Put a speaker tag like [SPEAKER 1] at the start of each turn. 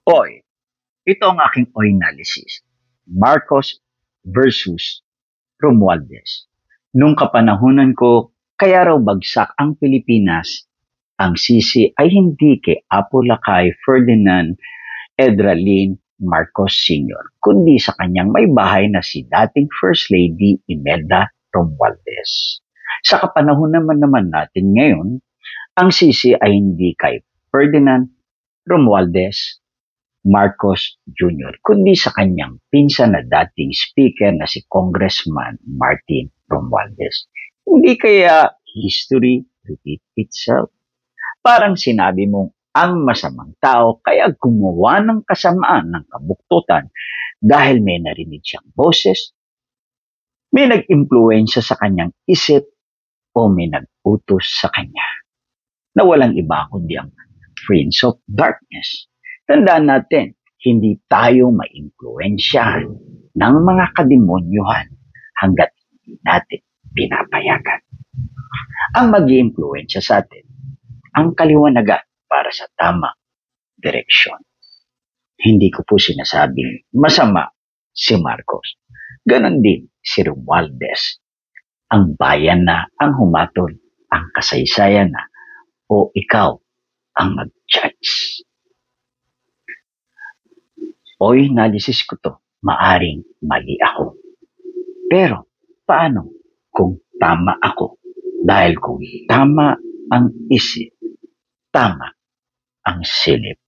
[SPEAKER 1] Oy, ito ang aking oy analysis. Marcos versus Romualdez. Nung kapanahunan ko, kaya raw bagsak ang Pilipinas, ang sisi ay hindi kay Apo Lakay Ferdinand Edralin Marcos Sr., kundi sa kanyang may bahay na si dating First Lady Imelda Romualdez. Sa kapanahunan naman natin ngayon, ang sisi ay hindi kay Ferdinand Romualdez Marcos Jr., kundi sa kanyang pinsan na dating speaker na si Congressman Martin Romualdez. Hindi kaya history repeat itself? Parang sinabi mong ang masamang tao kaya gumawa ng kasamaan ng kabuktutan dahil may narinig siyang boses, may nag-impluensya sa kanyang isip o may nag-utos sa kanya na walang iba kundi ang Prince of Darkness. Tandaan natin, hindi tayo maimpluwensyahan ng mga kademonyuhan hanggat hindi natin pinapayagan. Ang mag-iimpluwensya sa atin, ang kaliwanagan para sa tamang direksyon. Hindi ko po sinasabing masama si Marcos. Ganon din si Romualdez. Ang bayan na ang humatol, ang kasaysayan na, o ikaw ang mag-judge. Oy, analysis ko to, maaring mali ako. Pero, paano kung tama ako? Dahil kung tama ang isip, tama ang silip.